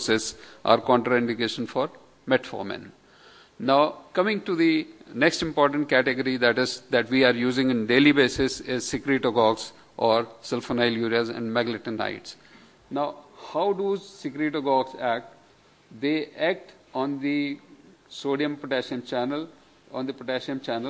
are contraindication for metformin. Now, coming to the next important category that we are using on daily basis is secretagogues or sulfonylureas and meglitinides. Now, how do secretagogues act? They act on the sodium-potassium channel,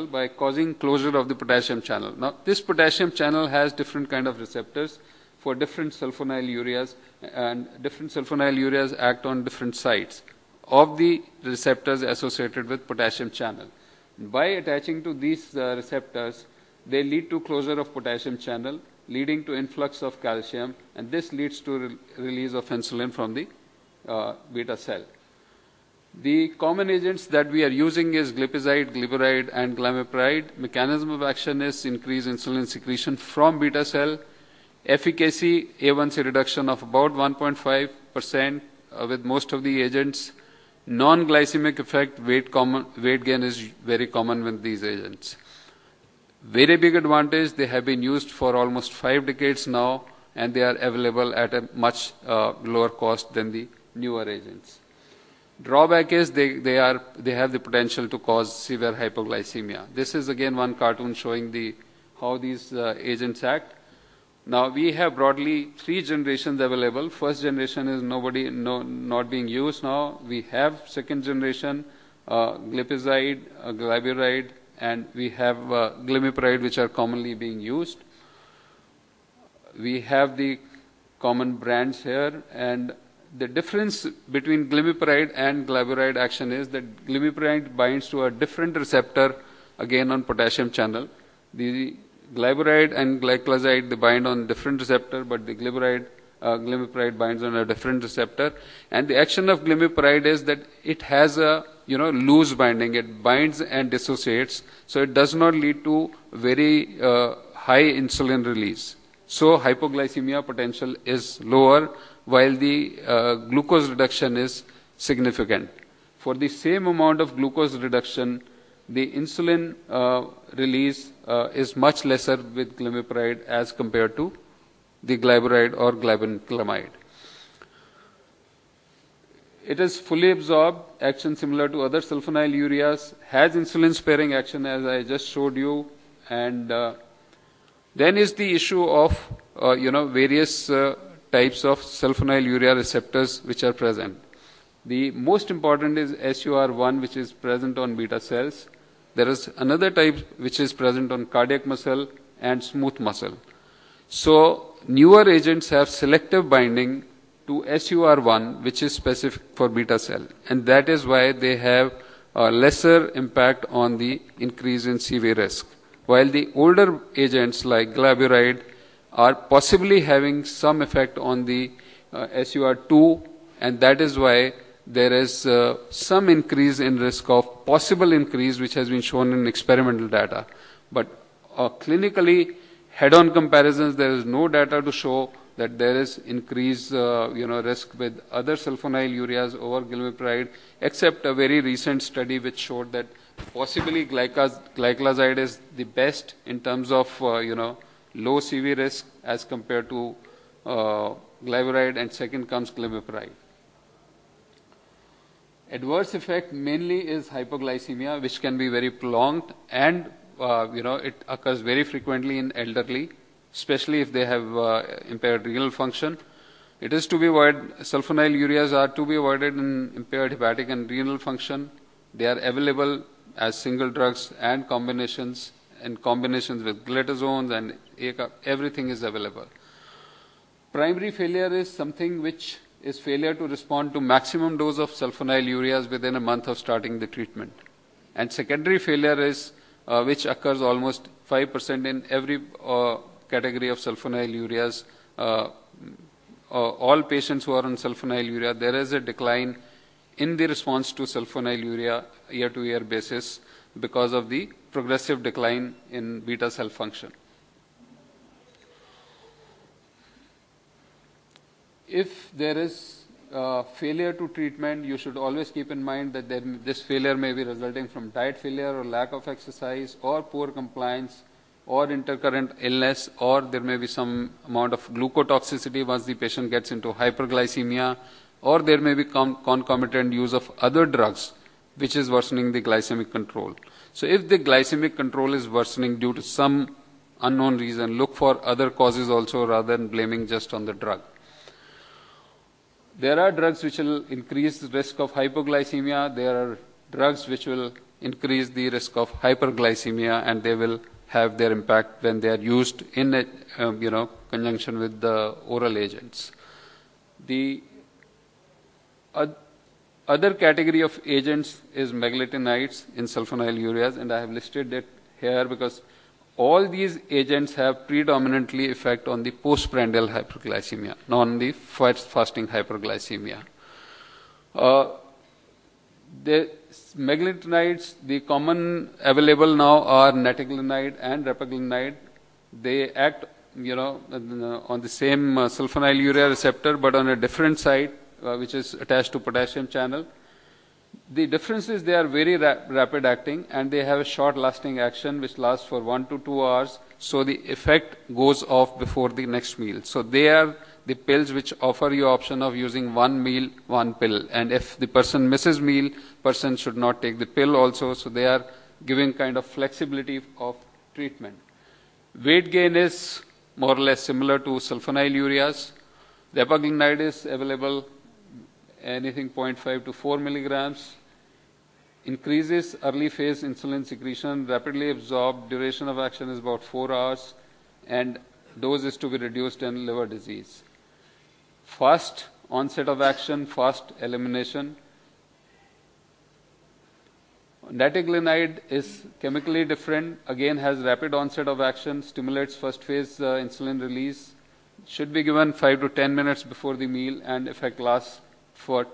by causing closure of the potassium channel. Now, this potassium channel has different kind of receptors for different sulfonylureas, and different sulfonylureas act on different sites of the receptors associated with potassium channel. By attaching to these receptors, they lead to closure of potassium channel, leading to influx of calcium, and this leads to release of insulin from the beta cell. The common agents that we are using is glipizide, glyburide, and glimepiride. Mechanism of action is increase insulin secretion from beta cell. Efficacy, A1C reduction of about 1.5% with most of the agents. Non-glycemic effect, weight gain is very common with these agents. Very big advantage, they have been used for almost 5 decades now, and they are available at a much lower cost than the newer agents. Drawback is they have the potential to cause severe hypoglycemia. This is again one cartoon showing how these agents act. Now we have broadly 3 generations available. First generation is not being used now. We have second generation, glipizide, glyburide, and we have glimepiride, which are commonly being used. We have the common brands here, and the difference between glimepiride and glyburide action is that glimepiride binds to a different receptor, again on potassium channel. The glyburide and glyclazide, they bind on different receptor, but the glimepiride binds on a different receptor. And the action of glimepiride is that it has a loose binding. It binds and dissociates, so it does not lead to very high insulin release. So hypoglycemia potential is lower, while the glucose reduction is significant. For the same amount of glucose reduction, the insulin release is much lesser with glimepiride as compared to the glyburide or glibenclamide. It is fully absorbed, action similar to other sulfonylureas, has insulin sparing action as I just showed you, and then is the issue of various types of sulfonylurea receptors which are present. The most important is SUR1, which is present on beta cells. There is another type which is present on cardiac muscle and smooth muscle. So newer agents have selective binding to SUR1, which is specific for beta cell, and that is why they have a lesser impact on the increase in CV risk. While the older agents like glyburide are possibly having some effect on the SUR2, and that is why there is some increase in risk of possible increase, which has been shown in experimental data. But clinically, head-on comparisons, there is no data to show that there is increased risk with other sulfonylureas over glimepiride, except a very recent study which showed that possibly glyclazide is the best in terms of low CV risk as compared to glyburide, and second comes glimepiride. Adverse effect mainly is hypoglycemia, which can be very prolonged, and it occurs very frequently in elderly, especially if they have impaired renal function. It is to be avoided. Sulfonylureas are to be avoided in impaired hepatic and renal function. They are available as single drugs and combinations, with glitazones and everything is available. Primary failure is something which is failure to respond to maximum dose of sulfonylureas within a month of starting the treatment. And secondary failure is which occurs almost 5% in every category of sulfonylureas. All patients who are on sulfonylurea, there is a decline in the response to sulfonylurea year-to-year basis because of the progressive decline in beta cell function. If there is failure to treatment, you should always keep in mind that this failure may be resulting from diet failure or lack of exercise or poor compliance or intercurrent illness, or there may be some amount of glucotoxicity once the patient gets into hyperglycemia, or there may be concomitant use of other drugs which is worsening the glycemic control. So if the glycemic control is worsening due to some unknown reason, look for other causes also rather than blaming just on the drug. There are drugs which will increase the risk of hypoglycemia. There are drugs which will increase the risk of hyperglycemia, and they will have their impact when they are used in conjunction with the oral agents. The other category of agents is meglitinides in sulfonylureas, and I have listed it here because all these agents have predominantly effect on the postprandial hyperglycemia, not on the fasting hyperglycemia. The meglitinides, the common available now are nataglinide and repaglinide. They act, on the same sulfonylurea receptor, but on a different site, which is attached to potassium channel. The difference is they are very rapid acting, and they have a short lasting action which lasts for 1 to 2 hours. So the effect goes off before the next meal. So they are the pills which offer you option of using one meal, one pill. And if the person misses meal, person should not take the pill also. So they are giving kind of flexibility of treatment. Weight gain is more or less similar to sulfonylureas. Repaglinide is available anything 0.5 to 4 milligrams. Increases early phase insulin secretion, rapidly absorbed, duration of action is about 4 hours, and dose is to be reduced in liver disease. Fast onset of action, fast elimination. Nataglinide is chemically different, again has rapid onset of action, stimulates first phase insulin release, should be given 5 to 10 minutes before the meal, and effect lasts for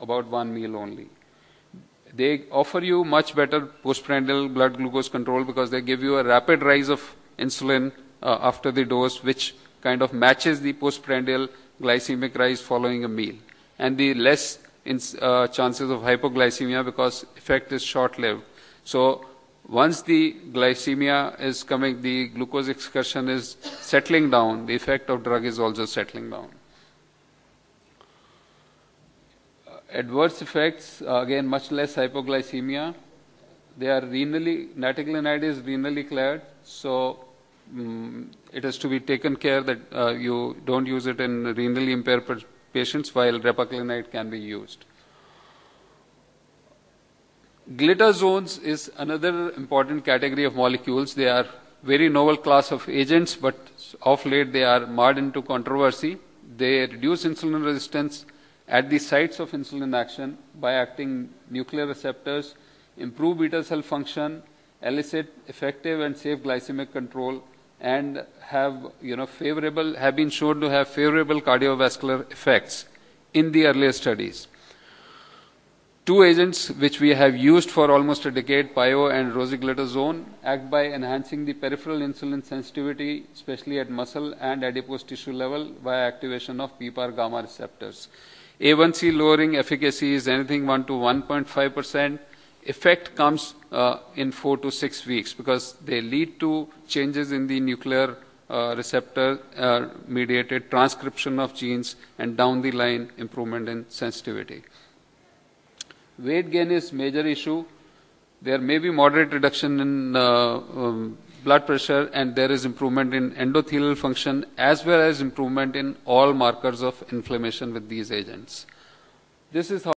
about one meal only. They offer you much better postprandial blood glucose control because they give you a rapid rise of insulin after the dose, which kind of matches the postprandial glycemic rise following a meal, and the less chances of hypoglycemia because effect is short-lived. So once the glycemia is coming, the glucose excursion is settling down, the effect of drug is also settling down. Adverse effects, again much less hypoglycemia. They are nataglinide is renally cleared, so it has to be taken care that you don't use it in renally impaired patients, while repaglinide can be used. Glitazones is another important category of molecules. They are very novel class of agents, but of late they are marred into controversy. They reduce insulin resistance at the sites of insulin action by acting nuclear receptors, improve beta cell function, elicit effective and safe glycemic control, and have been shown to have favorable cardiovascular effects in the earlier studies. Two agents which we have used for almost a decade, PIO and rosiglitazone, act by enhancing the peripheral insulin sensitivity, especially at muscle and adipose tissue level, via activation of PPAR gamma receptors. A1C lowering efficacy is anything 1 to 1.5%. Effect comes in 4 to 6 weeks because they lead to changes in the nuclear receptor mediated transcription of genes, and down the line improvement in sensitivity. Weight gain is major issue. There may be moderate reduction in blood pressure, and there is improvement in endothelial function as well as improvement in all markers of inflammation with these agents. This is how